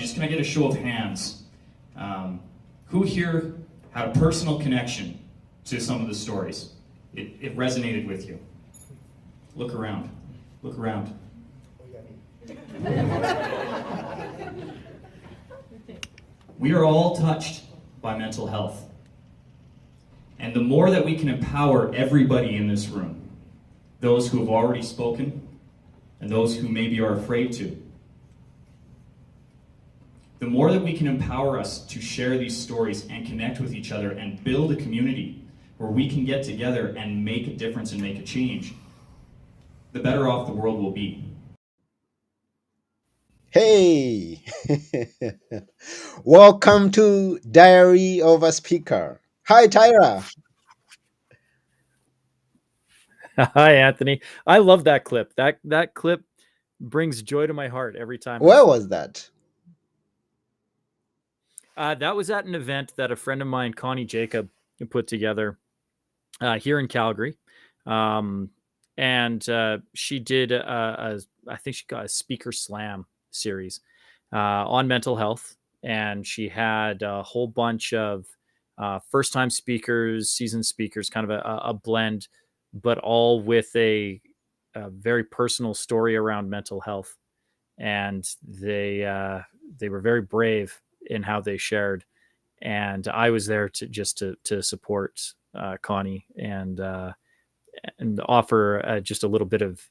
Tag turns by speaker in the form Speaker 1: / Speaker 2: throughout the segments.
Speaker 1: Just can I get a show of hands? Who here had a personal connection to some of the stories? It resonated with you. Look around. Look around. We are all touched by mental health. And the more that we can empower everybody in this room, those who have already spoken and those who maybe are afraid to, the more that we can empower us to share these stories and connect with each other and build a community where we can get together and make a difference and make a change, the better off the world will be.
Speaker 2: Hey! Welcome to Diary of a Speaker. Hi, Tyra.
Speaker 3: Hi, Anthony. I love that clip. That clip brings joy to my heart every time.
Speaker 2: Where was that?
Speaker 3: That was at an event that a friend of mine, Connie Jacob, put together here in Calgary, and she did I think she got a speaker slam series on mental health, and she had a whole bunch of first-time speakers, seasoned speakers, kind of a blend, but all with a very personal story around mental health. And they were very brave in how they shared, and I was there to support Connie and offer just a little bit of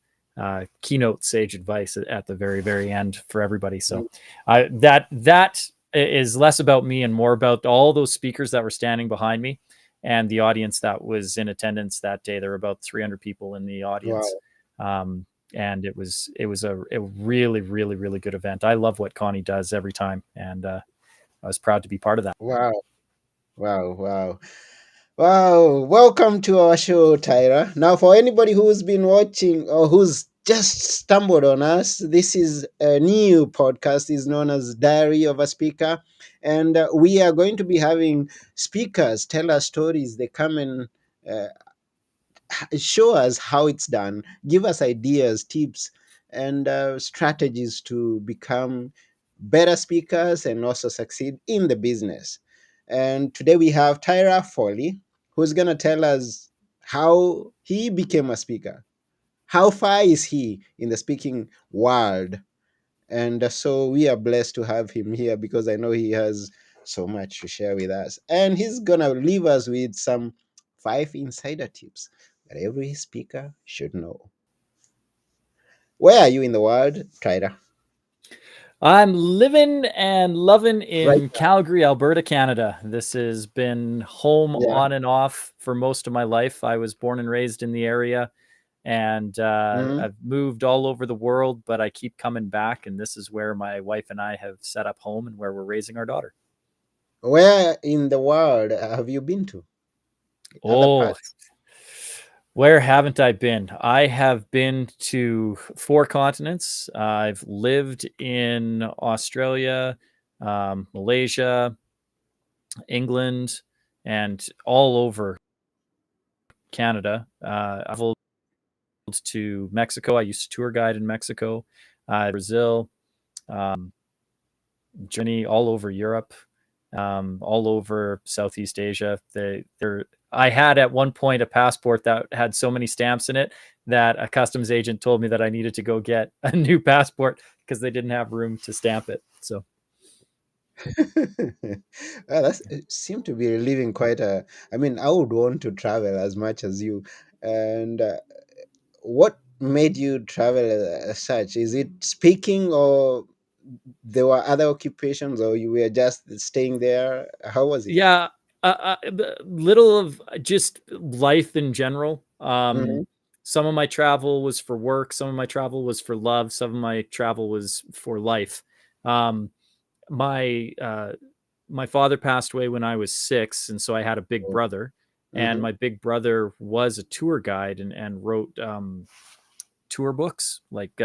Speaker 3: keynote sage advice at the very end for everybody. So that is less about me and more about all those speakers that were standing behind me and the audience that was in attendance that day. There were about 300 people in the audience. Wow. And it was a really, really, really good event. I love what Connie does every time, and I was proud to be part of that.
Speaker 2: Wow. Welcome to our show, Tyra. Now, for anybody who's been watching or who's just stumbled on us, this is a new podcast. It's known as Diary of a Speaker. And we are going to be having speakers tell us stories. They come and show us how it's done, give us ideas, tips, and strategies to become better speakers and also succeed in the business. And today we have Tyler Foley, who's going to tell us how he became a speaker. How far is he in the speaking world? And so we are blessed to have him here because I know he has so much to share with us. And he's going to leave us with some 5 insider tips that every speaker should know. Where are you in the world, Tyler?
Speaker 3: I'm living and loving in Calgary, Alberta, Canada. This has been home on and off for most of my life. I was born and raised in the area, and I've moved all over the world, but I keep coming back, and this is where my wife and I have set up home and where we're raising our daughter.
Speaker 2: Where in the world have you been to?
Speaker 3: Where haven't I been? I have been to 4 continents. I've lived in Australia, Malaysia, England, and all over Canada. I've traveled to Mexico. I used to tour guide in Mexico, Brazil, Germany, all over Europe, all over Southeast Asia. I had at one point a passport that had so many stamps in it that a customs agent told me that I needed to go get a new passport because they didn't have room to stamp it. So
Speaker 2: that seemed to be relieving quite a. I mean, I would want to travel as much as you. And what made you travel as such? Is it speaking, or there were other occupations, or you were just staying there? How was it?
Speaker 3: Yeah, little of just life in general. Some of my travel was for work. Some of my travel was for love. Some of my travel was for life. My father passed away when I was 6, and so I had a big brother. And my big brother was a tour guide and wrote tour books, like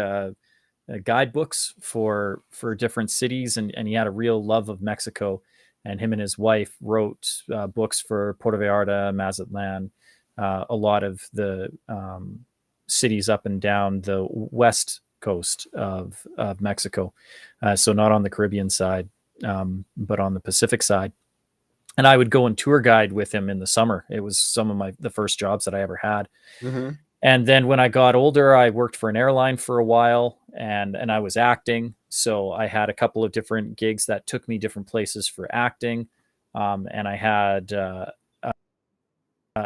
Speaker 3: guidebooks for different cities. And he had a real love of Mexico. And him and his wife wrote books for Puerto Vallarta, Mazatlan, a lot of the cities up and down the west coast of Mexico. So not on the Caribbean side, but on the Pacific side. And I would go and tour guide with him in the summer. It was some of the first jobs that I ever had.
Speaker 2: Mm-hmm.
Speaker 3: And then when I got older, I worked for an airline for a while, and I was acting. So I had a couple of different gigs that took me different places for acting. And I had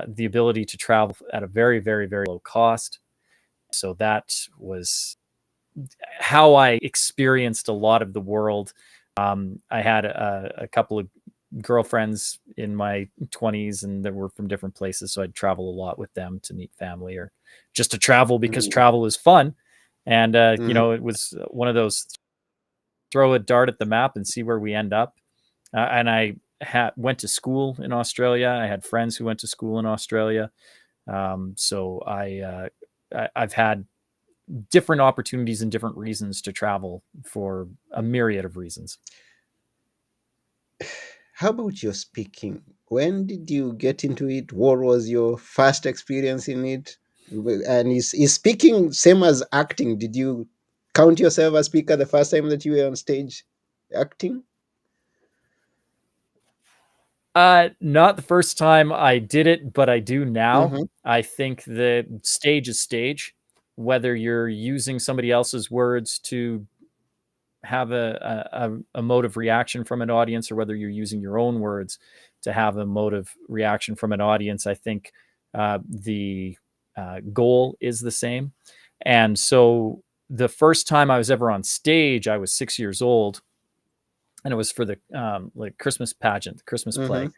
Speaker 3: the ability to travel at a very, very, very low cost. So that was how I experienced a lot of the world. I had a couple of girlfriends in my 20s, and that were from different places. So I'd travel a lot with them to meet family, or just to travel because travel is fun. And, it was one of those throw a dart at the map and see where we end up. And I went to school in Australia. I had friends who went to school in Australia. So I've had different opportunities and different reasons to travel for a myriad of reasons.
Speaker 2: How about your speaking? When did you get into it? What was your first experience in it? And is speaking same as acting? Did you count yourself a speaker the first time that you were on stage acting?
Speaker 3: Not the first time I did it, but I do now.
Speaker 2: Mm-hmm.
Speaker 3: I think the stage is stage, whether you're using somebody else's words to have a motive reaction from an audience, or whether you're using your own words to have a motive reaction from an audience. I think the goal is the same. And so the first time I was ever on stage, I was 6 years old, and it was for the like Christmas pageant, the Christmas
Speaker 2: Mm-hmm.
Speaker 3: play.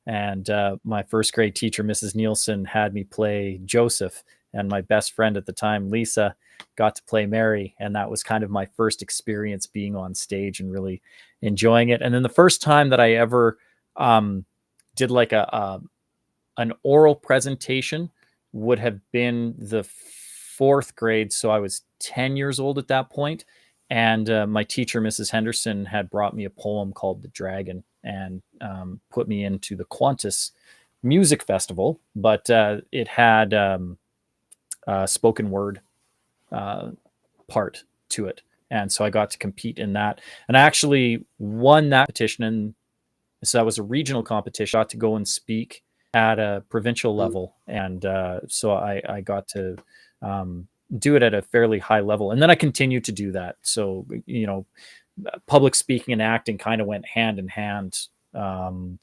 Speaker 3: And my first grade teacher, Mrs. Nielsen, had me play Joseph, and my best friend at the time, Lisa, got to play Mary. And that was kind of my first experience being on stage and really enjoying it. And then the first time that I ever did like an oral presentation would have been the fourth grade. So I was 10 years old at that point. And my teacher, Mrs. Henderson, had brought me a poem called The Dragon, and put me into the Qantas Music Festival. But it had a spoken word part to it. And so I got to compete in that. And I actually won that competition. And so that was a regional competition. I got to go and speak at a provincial level. And so I got to do it at a fairly high level. And then I continued to do that. So, public speaking and acting kind of went hand in hand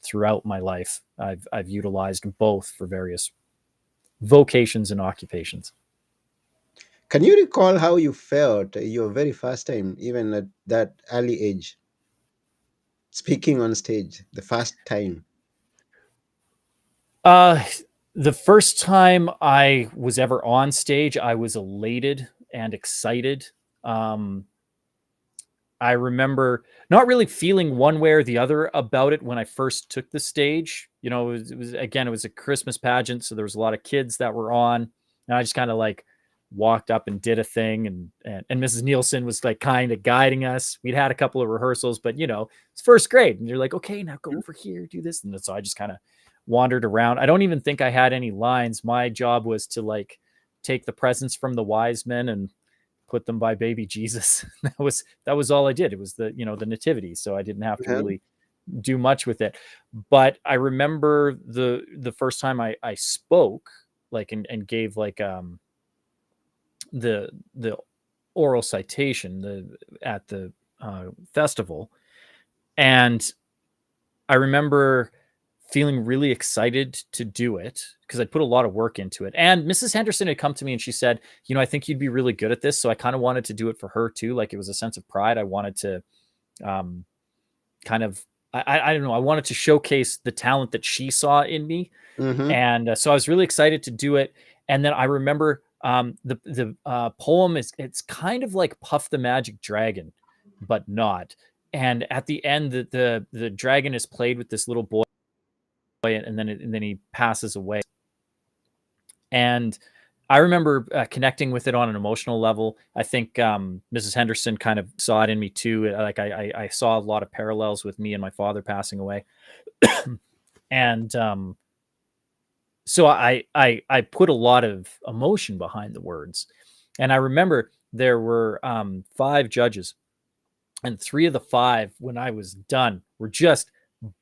Speaker 3: throughout my life. I've utilized both for various vocations and occupations.
Speaker 2: Can you recall how you felt your very first time, even at that early age, speaking on stage, the first time?
Speaker 3: Uh, the first time I was ever on stage, I was elated and excited. Um, I remember not really feeling one way or the other about it when I first took the stage. It was a Christmas pageant, so there was a lot of kids that were on, and I just kind of like walked up and did a thing, and Mrs. Nielsen was like kind of guiding us. We'd had a couple of rehearsals, but it's first grade, and you're like, okay, now go over here, do this, and so I just kind of wandered around. I don't even think I had any lines. My job was to like take the presents from the wise men and put them by baby Jesus. that was all I did. It was the nativity, so I didn't have to
Speaker 2: Uh-huh.
Speaker 3: really do much with it. But I remember the first time I spoke, like, and gave like the oral citation at the festival, and I remember feeling really excited to do it because I put a lot of work into it. And Mrs. Henderson had come to me and she said, I think you'd be really good at this. So I kind of wanted to do it for her too. Like, it was a sense of pride. I wanted to kind of, I don't know, I wanted to showcase the talent that she saw in me.
Speaker 2: Mm-hmm.
Speaker 3: And so I was really excited to do it. And then I remember the poem it's kind of like Puff the Magic Dragon, but not. And at the end, the dragon is played with this little boy, and then he passes away. And I remember connecting with it on an emotional level. I think Mrs. Henderson kind of saw it in me too. Like I saw a lot of parallels with me and my father passing away, and so I put a lot of emotion behind the words. And I remember there were 5 judges, and 3 of the 5, when I was done, were just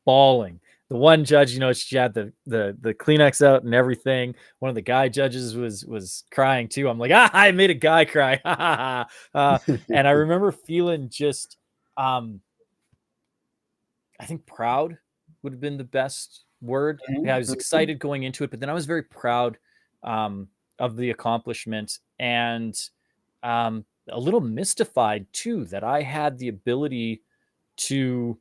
Speaker 3: bawling. The one judge, she had the Kleenex out and everything. One of the guy judges was crying too. I'm like, I made a guy cry. And I remember feeling just, I think proud would have been the best word. Yeah, I was excited going into it, but then I was very proud of the accomplishment, and a little mystified too that I had the ability to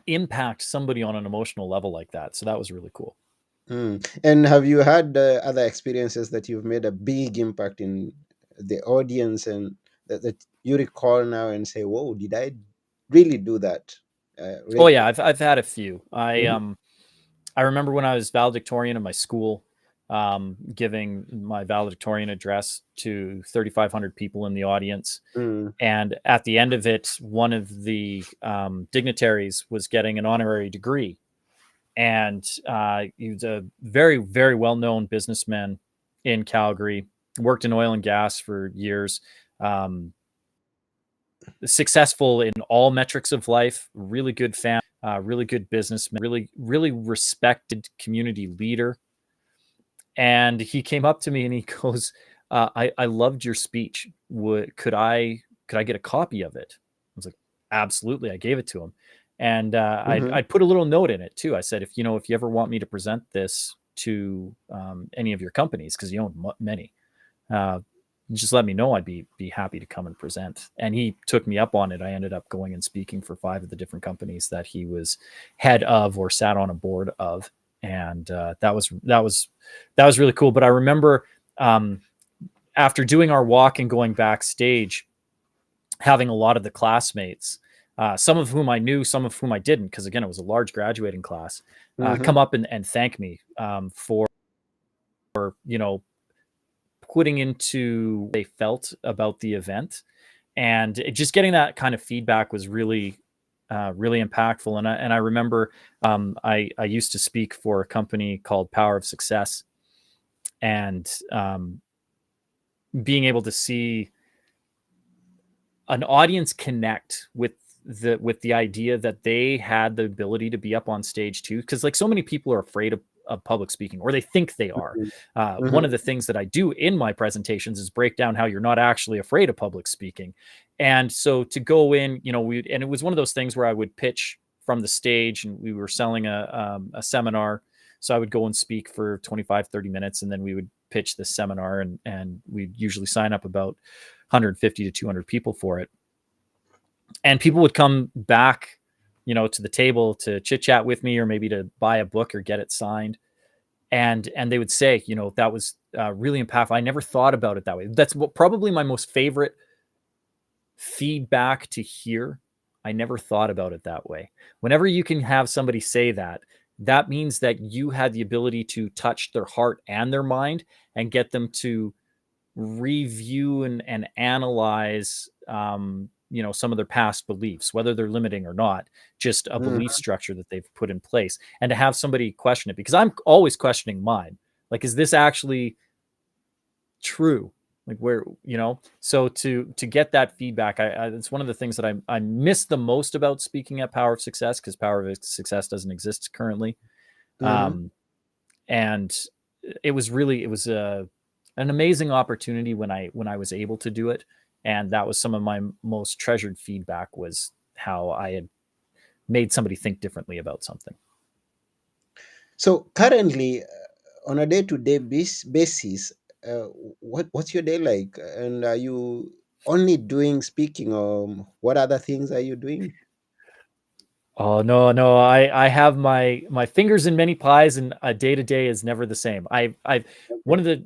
Speaker 3: impact somebody on an emotional level like that. So that was really cool.
Speaker 2: And have you had other experiences that you've made a big impact in the audience, and that you recall now and say, "Whoa, did I really do that?"
Speaker 3: Oh yeah, I've had a few.
Speaker 2: Mhm.
Speaker 3: I remember when I was valedictorian in my school, giving my valedictorian address to 3,500 people in the audience.
Speaker 2: Mm.
Speaker 3: And at the end of it, one of the dignitaries was getting an honorary degree. And he was a very, very well-known businessman in Calgary, worked in oil and gas for years, successful in all metrics of life, really good family, really good businessman, really, really respected community leader. And he came up to me and he goes, I loved your speech. Could I get a copy of it? I was like, absolutely. I gave it to him. And I'd put a little note in it too. I said, if you ever want me to present this to any of your companies, because you own many, just let me know. I'd be happy to come and present. And he took me up on it. I ended up going and speaking for 5 of the different companies that he was head of or sat on a board of. And that was really cool. But I remember after doing our walk and going backstage, having a lot of the classmates, some of whom I knew, some of whom I didn't, because again, it was a large graduating class, come up and thank me for putting into what they felt about the event. And just getting that kind of feedback was really really impactful. And I remember I used to speak for a company called Power of Success, and being able to see an audience connect with the idea that they had the ability to be up on stage too, because like so many people are afraid of public speaking, or they think they are. One of the things that I do in my presentations is break down how you're not actually afraid of public speaking. And so to go in, and it was one of those things where I would pitch from the stage, and we were selling a seminar. So I would go and speak for 25, 30 minutes, and then we would pitch this seminar, and we'd usually sign up about 150 to 200 people for it. And people would come back, to the table to chit chat with me, or maybe to buy a book or get it signed. And they would say, that was really impactful. I never thought about it that way. That's probably my most favorite feedback to hear. I never thought about it that way. Whenever you can have somebody say that, that means that you had the ability to touch their heart and their mind and get them to review and analyze some of their past beliefs, whether they're limiting or not, just a belief structure that they've put in place. And to have somebody question it, because I'm always questioning mine. Like, is this actually true? Like, where, so to get that feedback, it's one of the things that I miss the most about speaking at Power of Success, because Power of Success doesn't exist currently. And it was an amazing opportunity when I was able to do it. And that was some of my most treasured feedback, was how I had made somebody think differently about something.
Speaker 2: So currently, on a day-to-day basis, what's your day like? And are you only doing speaking, or what other things are you doing?
Speaker 3: Oh, no. I have my fingers in many pies, and a day to day is never the same. One of the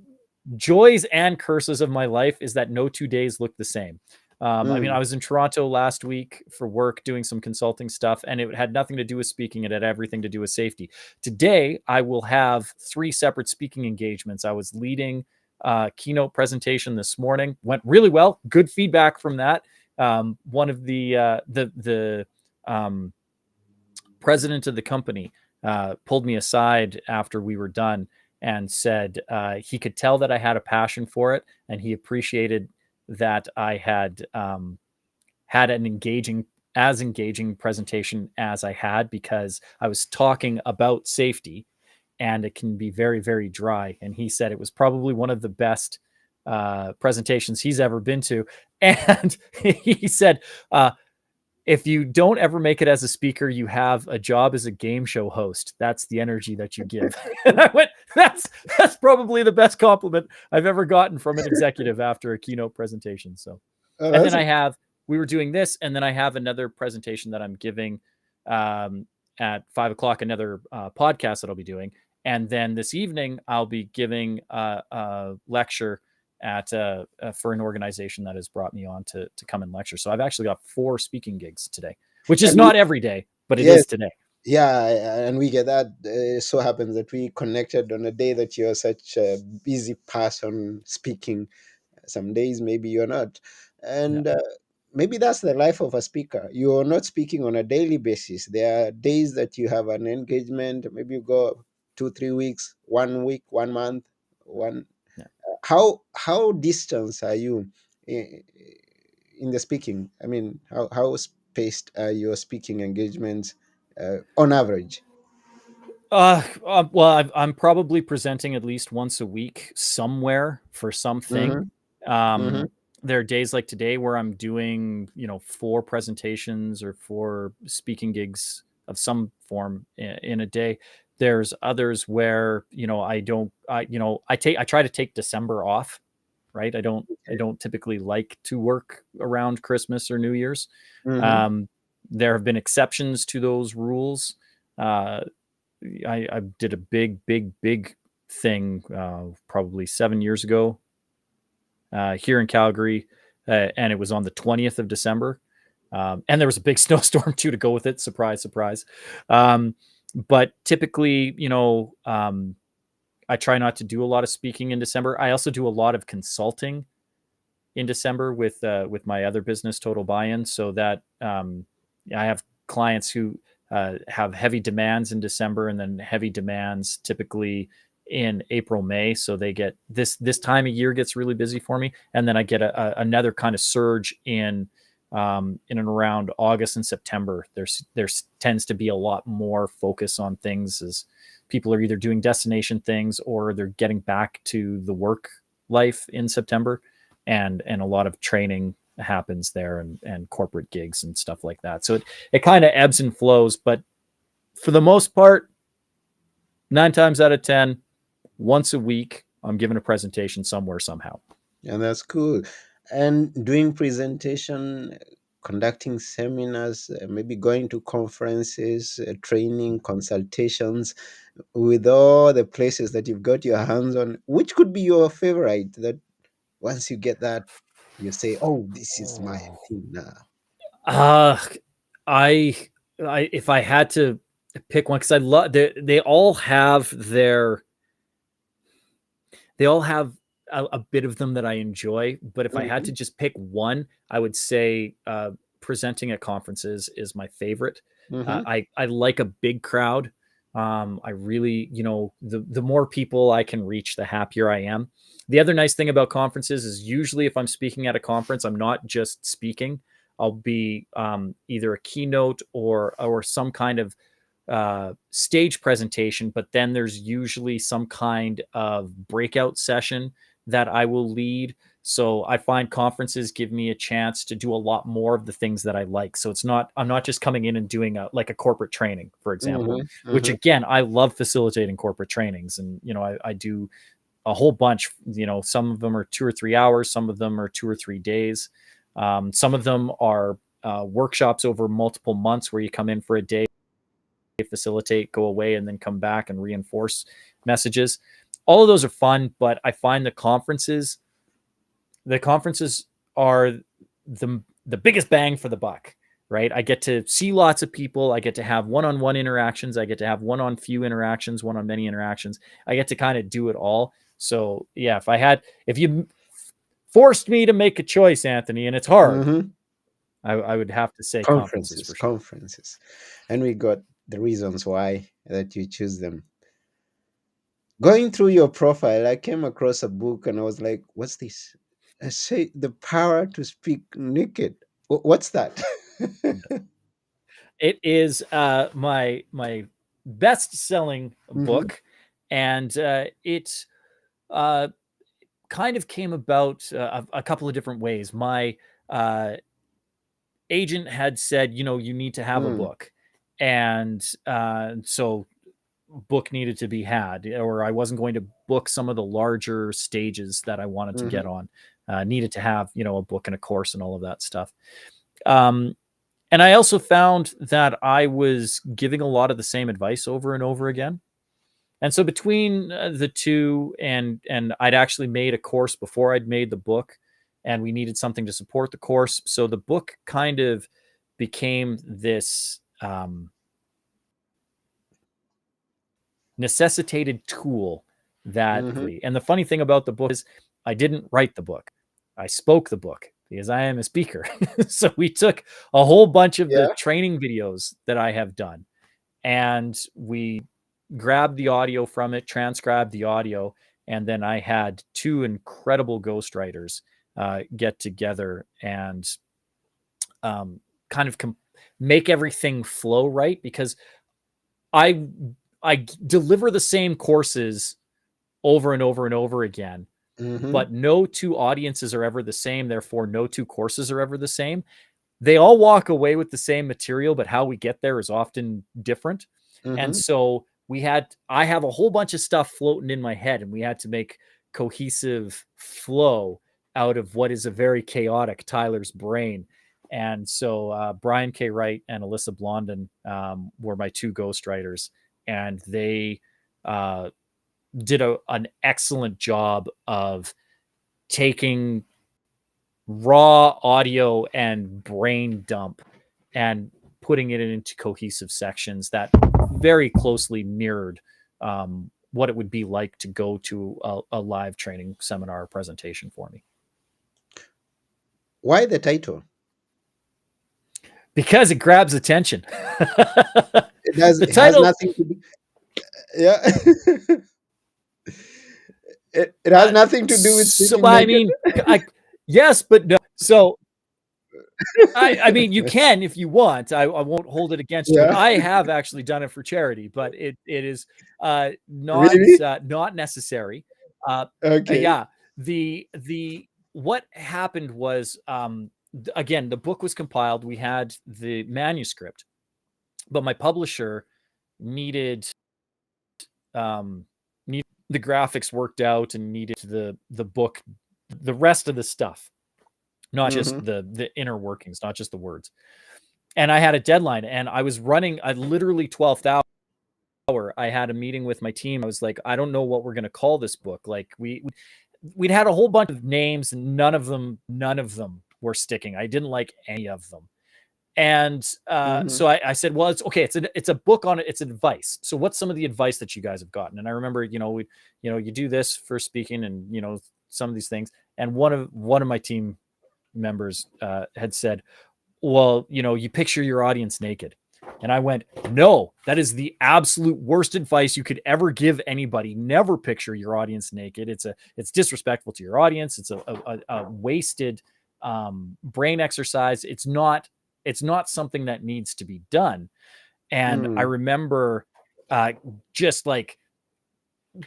Speaker 3: joys and curses of my life is that no 2 days look the same. I was in Toronto last week for work doing some consulting stuff, and it had nothing to do with speaking. It had everything to do with safety. Today, I will have 3 separate speaking engagements. I was leading a keynote presentation this morning. Went really well. Good feedback from that. One of the president of the company pulled me aside after we were done and said he could tell that I had a passion for it, and he appreciated that I had an engaging presentation as I had, because I was talking about safety, and it can be very, very dry. And he said it was probably one of the best presentations he's ever been to. And he said, if you don't ever make it as a speaker, you have a job as a game show host. That's the energy that you give. And I went, that's probably the best compliment I've ever gotten from an executive after a keynote presentation. So,
Speaker 2: Oh,
Speaker 3: and then
Speaker 2: that's
Speaker 3: we were doing this, and then I have another presentation that I'm giving at 5 o'clock, another podcast that I'll be doing. And then this evening, I'll be giving a lecture at for an organization that has brought me on to come and lecture. So I've actually got 4 speaking gigs today, which is
Speaker 2: and we,
Speaker 3: not every day, but it
Speaker 2: yes,
Speaker 3: is today.
Speaker 2: yeah, and we get that. It so happens that we connected on a day that you're such a busy person speaking. Some days maybe you're not,
Speaker 3: Yeah.
Speaker 2: and maybe that's the life of a speaker. You're not speaking on a daily basis. There are days that you have an engagement. Maybe you go 2 3 weeks, 1 week, 1 month, one.
Speaker 3: Yeah.
Speaker 2: How distant are you in, in the speaking? I mean, how spaced are your speaking engagements on average?
Speaker 3: Well, I'm probably presenting at least once a week somewhere for something.
Speaker 2: Mm-hmm. Mm-hmm.
Speaker 3: Um, there are days like today where I'm doing, 4 presentations or 4 speaking gigs of some form in a day. There's others where, I don't, I try to take December off, right? I don't typically like to work around Christmas or New Year's.
Speaker 2: Mm-hmm.
Speaker 3: Um, there have been exceptions to those rules. Uh, I did a big thing probably 7 years ago here in Calgary, and it was on the 20th of December. And there was a big snowstorm too to go with it. Surprise, surprise. But typically, I try not to do a lot of speaking in December. I also do a lot of consulting in December with my other business, Total Buy-in, so that I have clients who have heavy demands in December, and then heavy demands typically in April, May. So they get this time of year gets really busy for me, and then I get another kind of surge in and around August and September. There's tends to be a lot more focus on things, as people are either doing destination things or they're getting back to the work life in September, and a lot of training happens there, and corporate gigs and stuff like that. So it kind of ebbs and flows, but for the most part, 9 times out of 10, once a week, I'm giving a presentation somewhere, somehow.
Speaker 2: And that's cool. And doing presentation, conducting seminars, maybe going to conferences, training, consultations, with all the places that you've got your hands on, which could be your favorite? That once you get that, you say, "Oh, this is my thing now."
Speaker 3: Uh, I, if I had to pick one, because I love they all have a bit of them that I enjoy. But if I had
Speaker 2: Mhm.
Speaker 3: to just pick one, I would say presenting at conferences is my favorite.
Speaker 2: Mhm.
Speaker 3: I like a big crowd. I really, the more people I can reach, the happier I am. The other nice thing about conferences is usually if I'm speaking at a conference, I'm not just speaking. I'll be either a keynote or some kind of stage presentation, but then there's usually some kind of breakout session that I will lead. So I find conferences give me a chance to do a lot more of the things that I like. So I'm not just coming in and doing a corporate training, for example,
Speaker 2: Mhm.
Speaker 3: which
Speaker 2: Mhm.
Speaker 3: again, I love facilitating corporate trainings. And, I do a whole bunch, some of them are 2 or 3 hours, some of them are 2 or 3 days. Some of them are workshops over multiple months where you come in for a day, facilitate, go away, and then come back and reinforce messages. All of those are fun, but I find the conferences are the biggest bang for the buck, right? I get to see lots of people. I get to have one-on-one interactions. I get to have one-on-few interactions, one-on-many interactions. I get to kind of do it all. So yeah, if you forced me to make a choice, Anthony, and it's hard,
Speaker 2: Mhm.
Speaker 3: I would have to say conferences
Speaker 2: Conferences,
Speaker 3: for sure.
Speaker 2: conferences, and we got the reasons why that you choose them. Going through your profile, I came across a book and I was like, "What's this?" I say the power to speak naked. What's that?
Speaker 3: It is my best-selling
Speaker 2: Mm-hmm.
Speaker 3: book, and it kind of came about a couple of different ways. My agent had said, you need to have a
Speaker 2: Mm.
Speaker 3: book, and so book needed to be had, or I wasn't going to book some of the larger stages that I wanted to get
Speaker 2: Mm-hmm.
Speaker 3: on. Needed to have a book and a course and all of that stuff. Um, and I also found that I was giving a lot of the same advice over and over again. And so between the two, and I'd actually made a course before I'd made the book, and we needed something to support the course. So the book kind of became this necessitated tool that,
Speaker 2: Mm-hmm.
Speaker 3: and the funny thing about the book is I didn't write the book. I spoke the book because I am a speaker. So we took a whole bunch of the
Speaker 2: Yeah.
Speaker 3: training videos that I have done, and we grabbed the audio from it, transcribed the audio, and then I had two incredible ghostwriters get together and kind of make everything flow right, because I deliver the same courses over and over and over again,
Speaker 2: Mm-hmm.
Speaker 3: but no two audiences are ever the same. Therefore, no two courses are ever the same. They all walk away with the same material, but how we get there is often different. And
Speaker 2: Mm-hmm.
Speaker 3: so I have a whole bunch of stuff floating in my head, and we had to make cohesive flow out of what is a very chaotic Tyler's brain. And so Brian K. Wright and Alyssa Blondin were my two ghostwriters, and they did an excellent job of taking raw audio and brain dump and putting it into cohesive sections that very closely mirrored what it would be like to go to a live training seminar or presentation for me.
Speaker 2: Why the title?
Speaker 3: Because it grabs attention.
Speaker 2: It does.
Speaker 3: The
Speaker 2: It has
Speaker 3: title,
Speaker 2: nothing to do. Yeah. It has nothing to do with
Speaker 3: so
Speaker 2: speaking
Speaker 3: I
Speaker 2: naked.
Speaker 3: mean, yes, but no. So I mean, you can if you want. I won't hold it against you. And
Speaker 2: Yeah.
Speaker 3: I have actually done it for charity, but it is
Speaker 2: Really?
Speaker 3: not necessary.
Speaker 2: Okay.
Speaker 3: Yeah, the what happened was again, the book was compiled. We had the manuscript, but my publisher needed needed the graphics worked out and needed the book, the rest of the stuff, not just
Speaker 2: Mm-hmm.
Speaker 3: the inner workings, not just the words. And I had a deadline, and I was running. I literally 12th hour. I had a meeting with my team. I was like, I don't know what we're gonna call this book. Like we'd had a whole bunch of names, and none of them were sticking. I didn't like any of them. And
Speaker 2: Mm-hmm.
Speaker 3: so I said, well, it's okay. It's a book on it. It's advice. So what's some of the advice that you guys have gotten? And I remember, you do this for speaking, and some of these things. And one of my team members had said, well, you picture your audience naked. And I went, no, that is the absolute worst advice you could ever give anybody. Never picture your audience naked. It's disrespectful to your audience. It's a wasted brain exercise. It's not something that needs to be done. And I
Speaker 2: Mm.
Speaker 3: remember just like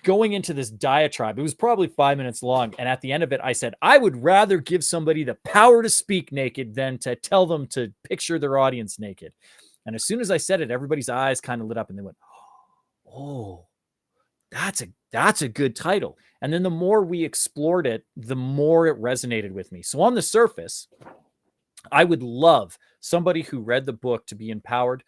Speaker 3: going into this diatribe. It was probably 5 minutes long. And at the end of it, I said, I would rather give somebody the power to speak naked than to tell them to picture their audience naked. And as soon as I said it, everybody's eyes kind of lit up and they went, oh, that's a good title. And then the more we explored it, the more it resonated with me. So on the surface, I would love somebody who read the book to be empowered,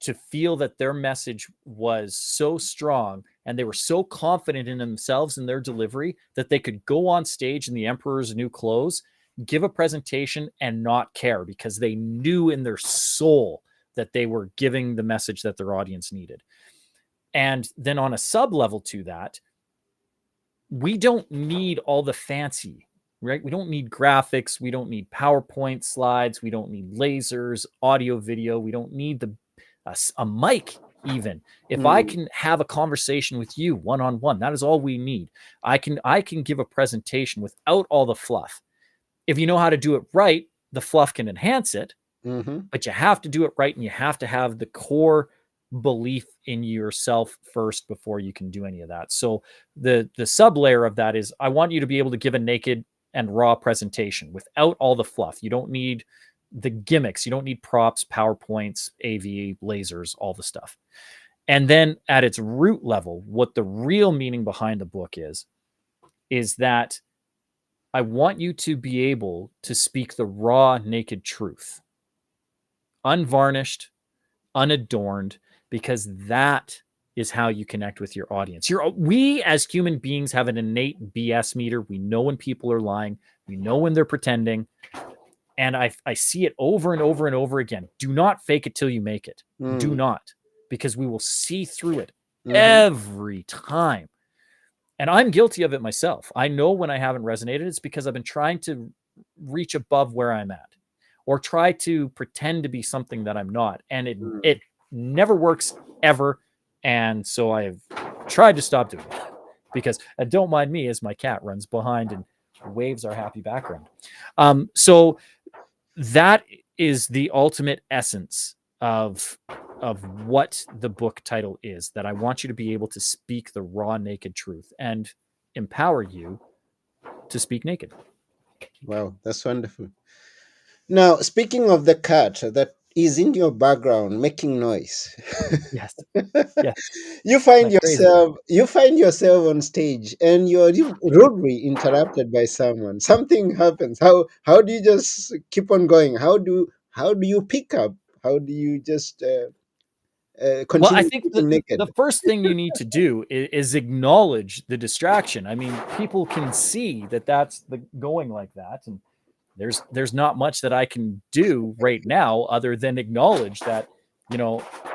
Speaker 3: to feel that their message was so strong and they were so confident in themselves and their delivery that they could go on stage in the Emperor's New Clothes, give a presentation and not care, because they knew in their soul that they were giving the message that their audience needed. And then on a sub level to that, we don't need all the fancy, right? We don't need graphics. We don't need PowerPoint slides. We don't need lasers, audio, video. We don't need a mic even. If I can have a conversation with you one-on-one, that is all we need. I can give a presentation without all the fluff. if you know how to do it right, the fluff can enhance it,
Speaker 2: Mm-hmm.
Speaker 3: but you have to do it right, and you have to have the core belief in yourself first before you can do any of that. So the sub layer of that is, I want you to be able to give a naked and raw presentation without all the fluff. You don't need the gimmicks. You don't need props, PowerPoints, AV, lasers, all the stuff. And then at its root level, what the real meaning behind the book is that I want you to be able to speak the raw, naked truth, unvarnished, unadorned, because that is how you connect with your audience. We as human beings have an innate BS meter. We know when people are lying. We know when they're pretending. And I see it over and over and over again. Do not fake it till you make it. Do not, because we will see through it every time. And I'm guilty of it myself. I know when I haven't resonated, it's because I've been trying to reach above where I'm at, or try to pretend to be something that I'm not. And it never works ever. And so I've tried to stop doing it, because don't mind me as my cat runs behind and waves our happy background. So that is the ultimate essence of what the book title is, that I want you to be able to speak the raw, naked truth and empower you to speak naked.
Speaker 2: Wow, that's wonderful. Now, speaking of the cat that is in your background making noise,
Speaker 3: Yes. Yes.
Speaker 2: you find
Speaker 3: Like crazy.
Speaker 2: yourself on stage and you're rudely interrupted by someone. Something happens. How do you just keep on going? How do you pick up? How do you just
Speaker 3: Well, I
Speaker 2: continue
Speaker 3: think
Speaker 2: speaking naked?
Speaker 3: the first thing you need to do is acknowledge the distraction. I mean, people can see that that's going like that, and there's not much that I can do right now other than acknowledge that,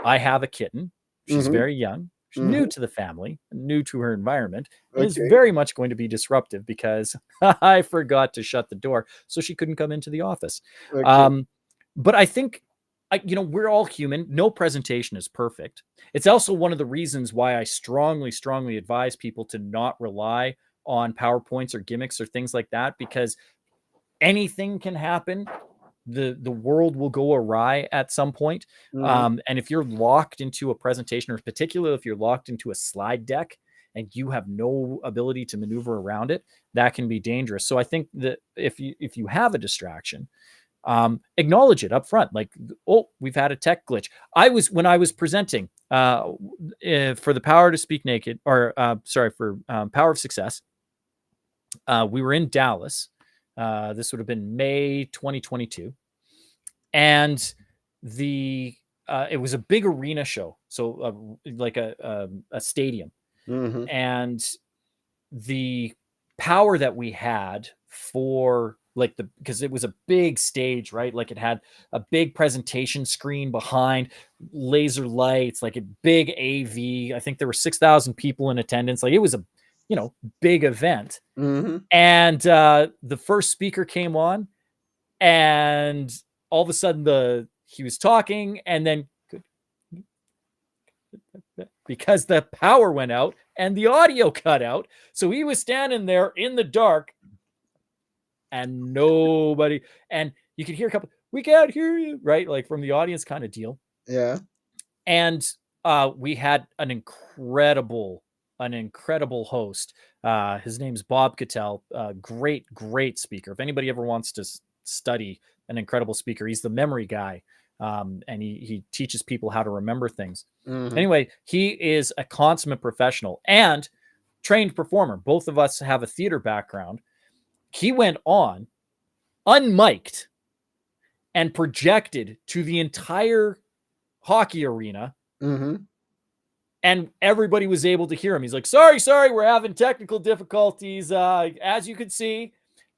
Speaker 3: I have a kitten. She's
Speaker 2: Mm-hmm.
Speaker 3: very young. She's new
Speaker 2: Mm-hmm.
Speaker 3: to the family, new to her environment, and is
Speaker 2: Okay.
Speaker 3: very much going to be disruptive because I forgot to shut the door, so she couldn't come into the office.
Speaker 2: Okay.
Speaker 3: But I think, we're all human. No presentation is perfect. It's also one of the reasons why I strongly, strongly advise people to not rely on PowerPoints or gimmicks or things like that, because anything can happen. The world will go awry at some point.
Speaker 2: Mm-hmm.
Speaker 3: And if you're locked into a presentation, or particularly if you're locked into a slide deck and you have no ability to maneuver around it, that can be dangerous. So I think that if you have a distraction, acknowledge it up front. Like, oh, we've had a tech glitch. When I was presenting for the Power to Speak Naked, or for Power of Success, we were in Dallas. This would have been May 2022, and it was a big arena show, so like a stadium,
Speaker 2: Mm-hmm.
Speaker 3: and the power that we had for because it was a big stage, right? Like, it had a big presentation screen behind, laser lights, like a big AV. I think there were 6,000 people in attendance. Like, it was a big event.
Speaker 2: Mm-hmm.
Speaker 3: And the first speaker came on, and all of a sudden he was talking, and then because the power went out and the audio cut out, so he was standing there in the dark, and nobody, and you could hear a couple, we can't hear you, right? Like, from the audience kind of deal.
Speaker 2: Yeah.
Speaker 3: And we had an incredible host. His name's Bob Cattell. Great speaker. If anybody ever wants to study an incredible speaker, he's the memory guy. And he teaches people how to remember things.
Speaker 2: Mm-hmm.
Speaker 3: Anyway, he is a consummate professional and trained performer. Both of us have a theater background. He went on unmiked and projected to the entire hockey arena,
Speaker 2: Mm-hmm.
Speaker 3: and everybody was able to hear him. He's like, sorry, we're having technical difficulties, as you can see.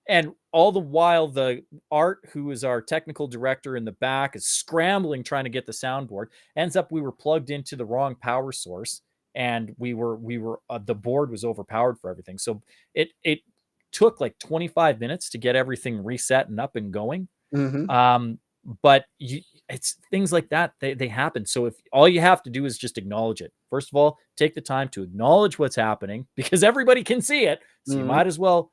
Speaker 3: And all the while, the Art, who is our technical director in the back, is scrambling trying to get the soundboard. Ends up we were plugged into the wrong power source, and we were the board was overpowered for everything. So it took like 25 minutes to get everything reset and up and going.
Speaker 2: Mm-hmm.
Speaker 3: But it's things like that, they happen. So if all you have to do is just acknowledge it. First of all, take the time to acknowledge what's happening, because everybody can see it. So you
Speaker 2: Mm-hmm.
Speaker 3: might as well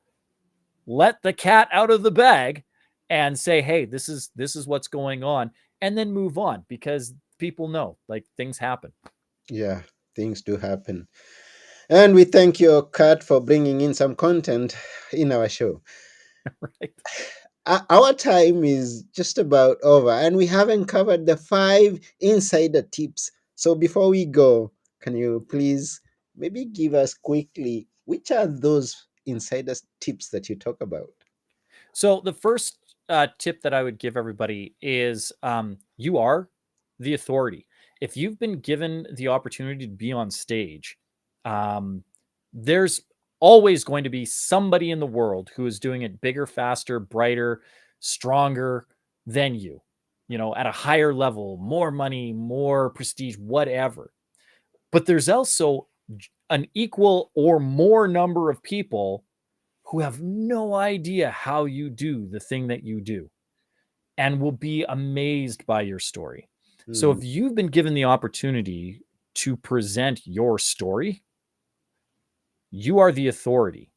Speaker 3: let the cat out of the bag and say, hey, this is what's going on, and then move on, because people know, like, things happen.
Speaker 2: Yeah, things do happen. And we thank you, Kat, for bringing in some content in our show.
Speaker 3: Right.
Speaker 2: Our time is just about over, and we haven't covered the 5 insider tips. So before we go, can you please maybe give us quickly which are those insider tips that you talk about?
Speaker 3: So the first tip that I would give everybody is, you are the authority. If you've been given the opportunity to be on stage, um, there's always going to be somebody in the world who is doing it bigger, faster, brighter, stronger than you, at a higher level, more money, more prestige, whatever. But there's also an equal or more number of people who have no idea how you do the thing that you do and will be amazed by your story. So
Speaker 2: Hmm.
Speaker 3: if you've been given the opportunity to present your story, you are the authority,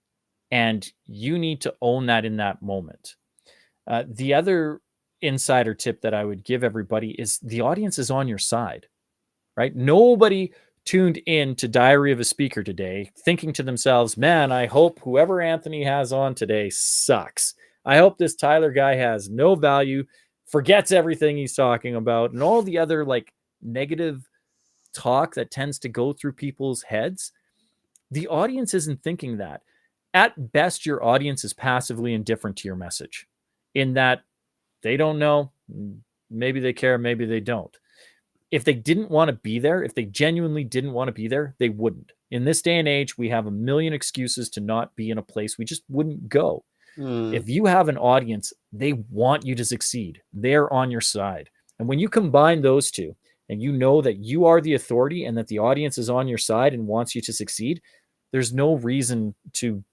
Speaker 3: and you need to own that in that moment. The other insider tip that I would give everybody is the audience is on your side, right? Nobody tuned in to Diary of a Speaker today thinking to themselves, man, I hope whoever Anthony has on today sucks. I hope this Tyler guy has no value, forgets everything he's talking about, and all the other like negative talk that tends to go through people's heads. The audience isn't thinking that. At best, your audience is passively indifferent to your message, in that they don't know, maybe they care, maybe they don't. If they didn't want to be there, if they genuinely didn't want to be there, they wouldn't. In this day and age, we have a million excuses to not be in a place we just wouldn't go.
Speaker 2: Hmm.
Speaker 3: If you have an audience, they want you to succeed. They're on your side. And when you combine those two, and you know that you are the authority and that the audience is on your side and wants you to succeed, there's no reason to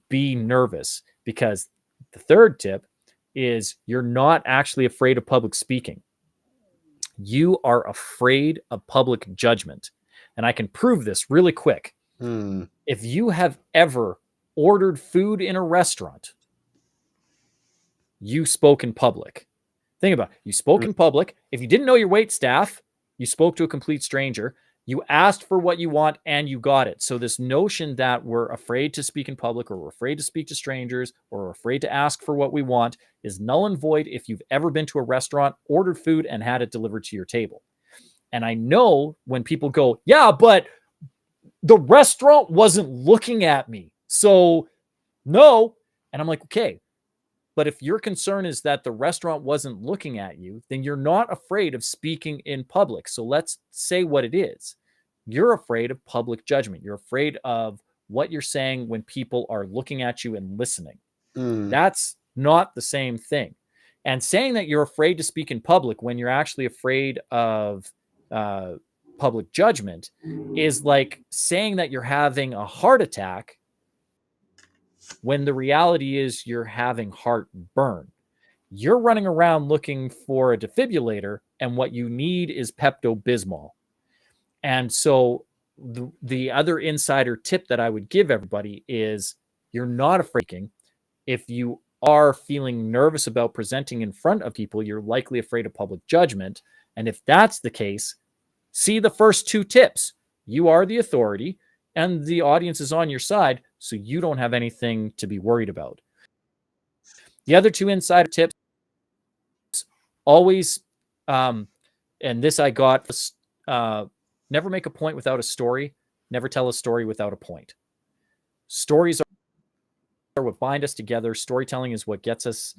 Speaker 3: be nervous, because the third tip is you're not actually afraid of public speaking. You are afraid of public judgment. And I can prove this really quick.
Speaker 2: Hmm.
Speaker 3: If you have ever ordered food in a restaurant, you spoke in public. Think about it. You spoke in public. If you didn't know your wait staff, you spoke to a complete stranger. You asked for what you want and you got it. So this notion that we're afraid to speak in public, or we're afraid to speak to strangers, or we're afraid to ask for what we want is null and void if you've ever been to a restaurant, ordered food, and had it delivered to your table. And I know when people go, yeah, but the restaurant wasn't looking at me, so no. And I'm like, okay, but if your concern is that the restaurant wasn't looking at you, then you're not afraid of speaking in public. So let's say what it is. You're afraid of public judgment. You're afraid of what you're saying when people are looking at you and listening.
Speaker 2: Hmm.
Speaker 3: That's not the same thing. And saying that you're afraid to speak in public when you're actually afraid of public judgment is like saying that you're having a heart attack when the reality is you're having heartburn. You're running around looking for a defibrillator, and what you need is Pepto-Bismol. And so the other insider tip that I would give everybody is you're not afraid. If you are feeling nervous about presenting in front of people, you're likely afraid of public judgment. And if that's the case, see the first 2 tips. You are the authority and the audience is on your side, so you don't have anything to be worried about. The other 2 insider tips, always, and this I got, never make a point without a story, never tell a story without a point. Stories are what bind us together. Storytelling is what gets us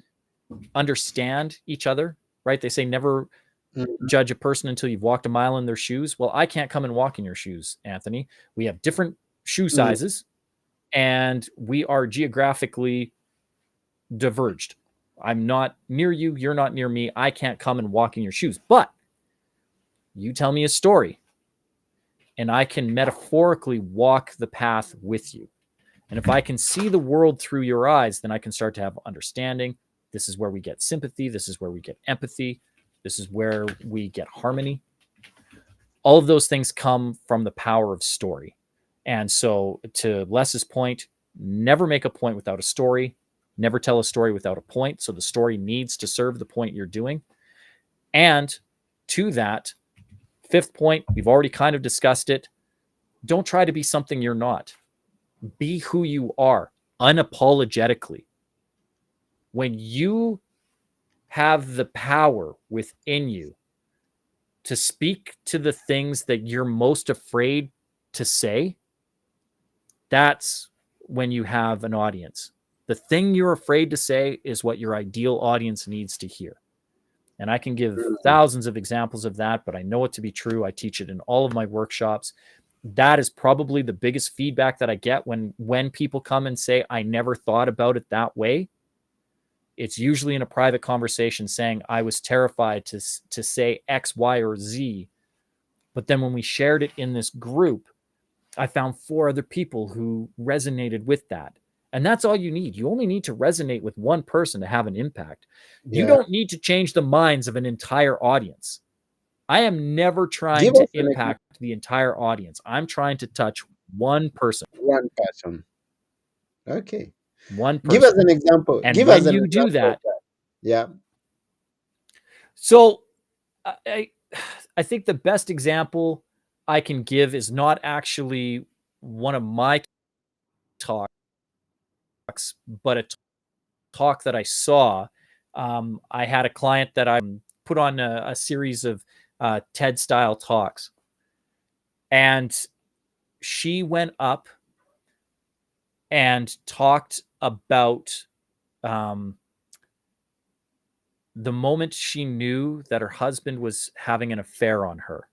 Speaker 3: understand each other, right? They say never judge a person until you've walked a mile in their shoes. Well, I can't come and walk in your shoes, Anthony. We have different shoe
Speaker 2: Hmm.
Speaker 3: sizes and we are geographically diverged. I'm not near you. You're not near me. I can't come and walk in your shoes. But you tell me a story and I can metaphorically walk the path with you. And if I can see the world through your eyes, then I can start to have understanding. This is where we get sympathy. This is where we get empathy. This is where we get harmony. All of those things come from the power of story. And so, to Les's point, never make a point without a story. Never tell a story without a point. So the story needs to serve the point you're doing. And to that, fifth point, we've already kind of discussed it. Don't try to be something you're not. Be who you are unapologetically. When you have the power within you to speak to the things that you're most afraid to say, that's when you have an audience. The thing you're afraid to say is what your ideal audience needs to hear. And I can give thousands of examples of that, but I know it to be true. I teach it in all of my workshops. That is probably the biggest feedback that I get when people come and say, I never thought about it that way. It's usually in a private conversation saying, I was terrified to say X, Y, or Z. But then when we shared it in this group, I found 4 other people who resonated with that. And that's all you need. You only need to resonate with one person to have an impact. You don't need to change the minds of an entire audience. I am never trying to impact the entire audience. I'm trying to touch one person.
Speaker 2: One person. Okay.
Speaker 3: One person.
Speaker 2: Give us an example.
Speaker 3: And
Speaker 2: Give
Speaker 3: when
Speaker 2: us an
Speaker 3: you
Speaker 2: example
Speaker 3: do that,
Speaker 2: yeah.
Speaker 3: So I think the best example I can give is not actually one of my talks, but a talk that I saw. I had a client that I put on a series of TED style talks, and she went up and talked about the moment she knew that her husband was having an affair on her,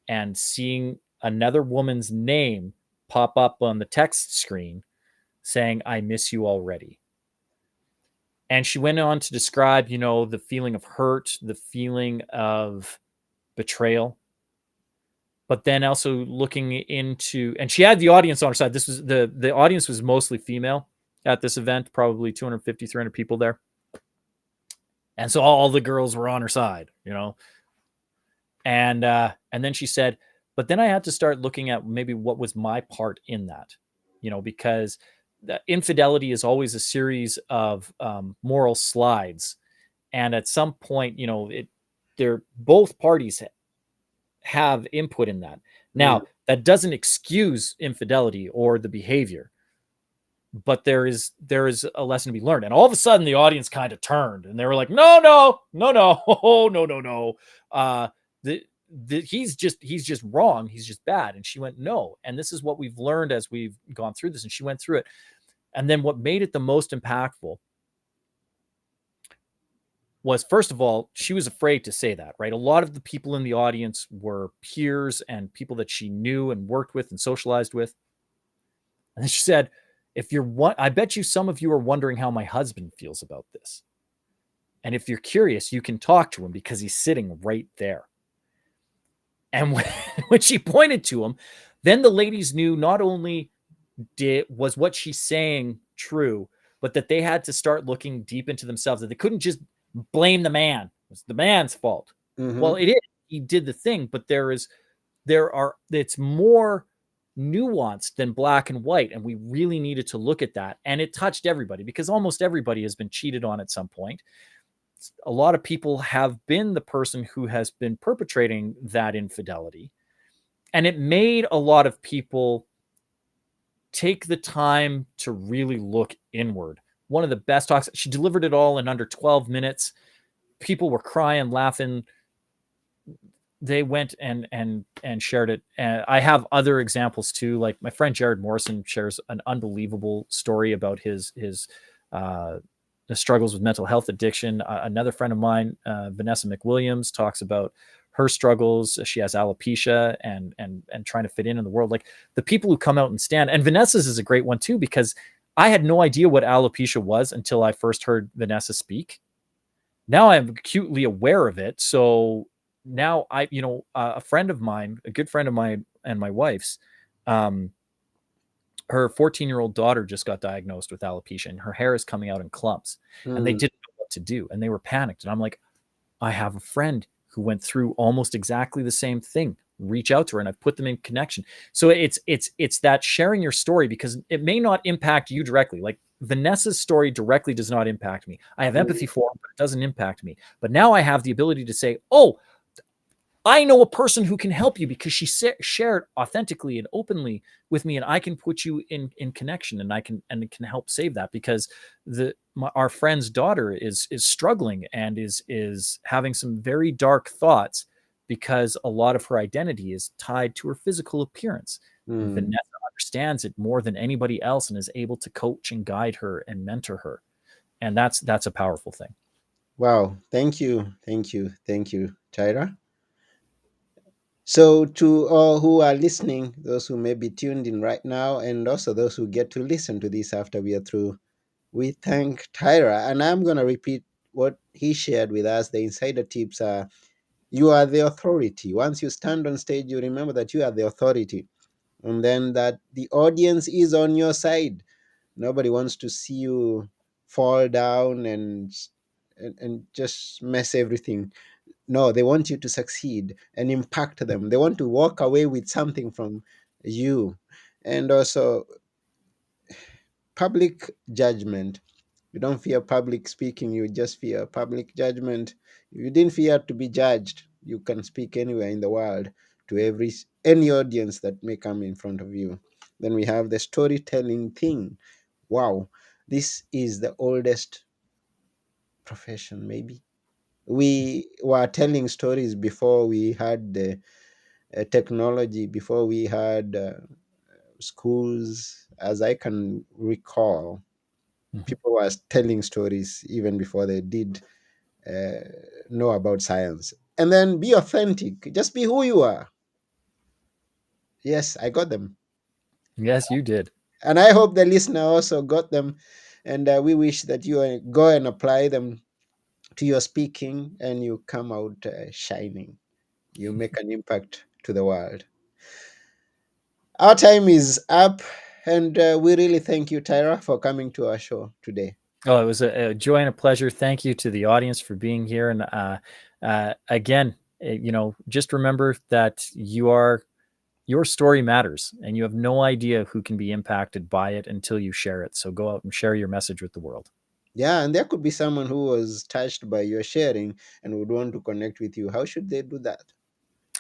Speaker 3: and seeing another woman's name pop up on the text screen saying, I miss you already. And she went on to describe, the feeling of hurt, the feeling of betrayal, but then also looking into, and she had the audience on her side. This was the audience was mostly female at this event, probably 250, 300 people there. And so all the girls were on her side, and then she said, but then I had to start looking at maybe what was my part in that, because the infidelity is always a series of moral slides. And at some point, both parties have input in that. Now, that doesn't excuse infidelity or the behavior, but there is a lesson to be learned. And all of a sudden the audience kind of turned and they were like, no, he's just wrong. He's just bad. And she went, no. And this is what we've learned as we've gone through this. And she went through it. And then what made it the most impactful was, first of all, she was afraid to say that, right? A lot of the people in the audience were peers and people that she knew and worked with and socialized with. And then she said, I bet you some of you are wondering how my husband feels about this. And if you're curious, you can talk to him because he's sitting right there. And when she pointed to him, then the ladies knew not only was what she's saying true, but that they had to start looking deep into themselves, that they couldn't just blame the man. It was the man's fault. Mm-hmm. Well, it is. He did the thing, but it's more nuanced than black and white. And we really needed to look at that. And it touched everybody because almost everybody has been cheated on at some point. A lot of people have been the person who has been perpetrating that infidelity. And it made a lot of people take the time to really look inward. One of the best talks, she delivered it all in under 12 minutes. People were crying, laughing. They went and shared it. And I have other examples too. Like my friend Jared Morrison shares an unbelievable story about his the struggles with mental health addiction. Another friend of mine, Vanessa McWilliams, talks about her struggles. She has alopecia and trying to fit in the world. Like the people who come out and stand, and Vanessa's is a great one too, because I had no idea what alopecia was until I first heard Vanessa speak. Now I'm acutely aware of it. So now a friend of mine, a good friend of mine and my wife's, her 14-year-old daughter just got diagnosed with alopecia and her hair is coming out in clumps and they didn't know what to do. And they were panicked. And I'm like, I have a friend who went through almost exactly the same thing. Reach out to her and I've put them in connection. So it's that sharing your story, because it may not impact you directly. Like Vanessa's story directly does not impact me. I have
Speaker 2: Mm.
Speaker 3: empathy for her, but it doesn't impact me. But now I have the ability to say, oh, I know a person who can help you because she shared authentically and openly with me, and I can put you in connection, and I can help save that because our friend's daughter is struggling and is having some very dark thoughts because a lot of her identity is tied to her physical appearance.
Speaker 2: Mm.
Speaker 3: Vanessa understands it more than anybody else and is able to coach and guide her and mentor her, and that's a powerful thing.
Speaker 2: Wow. Thank you. Thank you. Thank you, Tyra. So, to all who are listening, those who may be tuned in right now, and also those who get to listen to this after we are through, we thank Tyra. And I'm going to repeat what he shared with us. The insider tips are: you are the authority. Once you stand on stage, you remember that you are the authority, and then that the audience is on your side. Nobody wants to see you fall down and just mess everything. No, they want you to succeed and impact them. They want to walk away with something from you. And also, public judgment. You don't fear public speaking, you just fear public judgment. If you didn't fear to be judged, you can speak anywhere in the world to any audience that may come in front of you. Then we have the storytelling thing. Wow, this is the oldest profession, maybe. We were telling stories before we had the technology, before we had schools. As I can recall,
Speaker 3: Mhm.
Speaker 2: people were telling stories even before they did uh, know about science. And then be authentic, just be who you are. Yes, I got them.
Speaker 3: Yes, you did.
Speaker 2: And I hope the listener also got them. And we wish that you go and apply them to your speaking and you come out shining. You make an impact to the world. Our time is up, and we really thank you, Tyra, for coming to our show today.
Speaker 3: Oh, it was a joy and a pleasure. Thank you to the audience for being here. And again, just remember that your story matters, and you have no idea who can be impacted by it until you share it. So go out and share your message with the world.
Speaker 2: Yeah, and there could be someone who was touched by your sharing and would want to connect with you. How should they do that?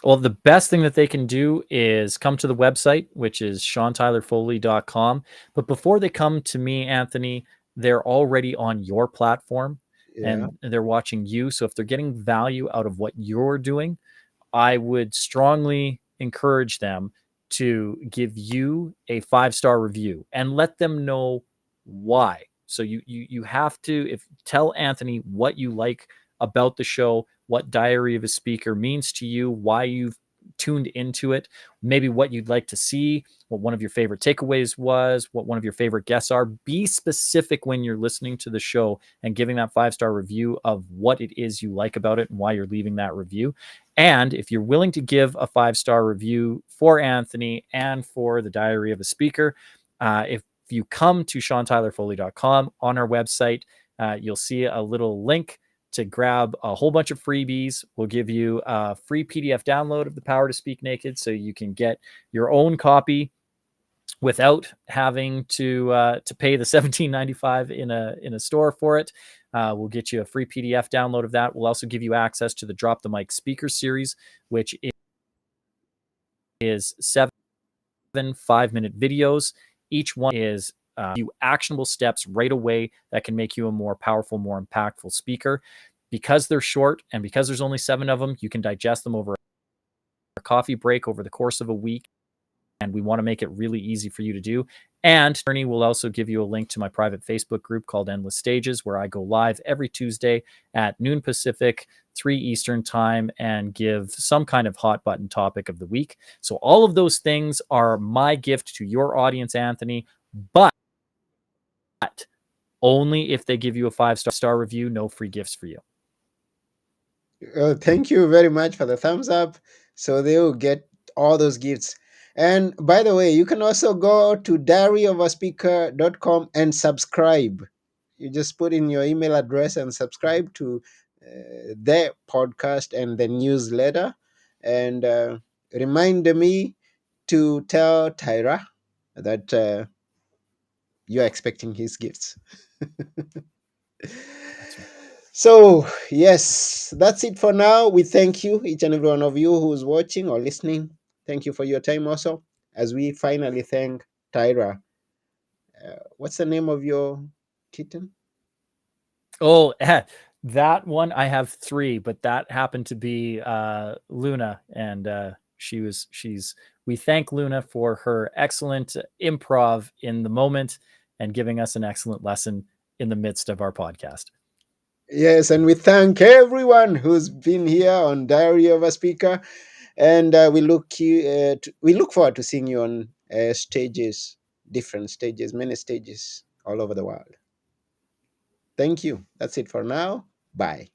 Speaker 3: Well, the best thing that they can do is come to the website, which is SeanTylerFoley.com. But before they come to me, Anthony, they're already on your platform
Speaker 2: Yeah.
Speaker 3: and they're watching you. So if they're getting value out of what you're doing, I would strongly encourage them to give you a 5-star review and let them know why. So you have to tell Anthony what you like about the show, what Diary of a Speaker means to you, why you've tuned into it, maybe what you'd like to see, what one of your favorite takeaways was, what one of your favorite guests are. Be specific when you're listening to the show and giving that 5-star review of what it is you like about it and why you're leaving that review. And if you're willing to give a 5-star review for Anthony and for the Diary of a Speaker, if you come to SeanTylerFoley.com on our website, you'll see a little link to grab a whole bunch of freebies. We'll give you a free PDF download of The Power to Speak Naked so you can get your own copy without having to pay the $17.95 in a store for it. We'll get you a free PDF download of that. We'll also give you access to the Drop the Mic Speaker Series, which is 7 5-minute videos. Each one is few actionable steps right away that can make you a more powerful, more impactful speaker. Because they're short and because there's only 7 of them, you can digest them over a coffee break over the course of a week. And we want to make it really easy for you to do. And Ernie will also give you a link to my private Facebook group called Endless Stages, where I go live every Tuesday at noon Pacific, 3 Eastern time, and give some kind of hot button topic of the week. So all of those things are my gift to your audience, Anthony, but only if they give you a 5-star review, no free gifts for you.
Speaker 2: Thank you very much for the thumbs up. So they will get all those gifts. And by the way, you can also go to diaryofaSpeaker.com and subscribe. You just put in your email address and subscribe to their podcast and the newsletter. And remind me to tell Tyra that you're expecting his gifts.
Speaker 3: That's right.
Speaker 2: So, yes, that's it for now. We thank you, each and every one of you who's watching or listening. Thank you for your time also. As we finally thank Tyra. What's the name of your kitten?
Speaker 3: Oh, that one I have 3, but that happened to be Luna, and she's. We thank Luna for her excellent improv in the moment and giving us an excellent lesson in the midst of our podcast.
Speaker 2: Yes, and we thank everyone who's been here on Diary of a Speaker, and we look forward to seeing you on stages, different stages, many stages all over the world. Thank you. That's it for now. Bye.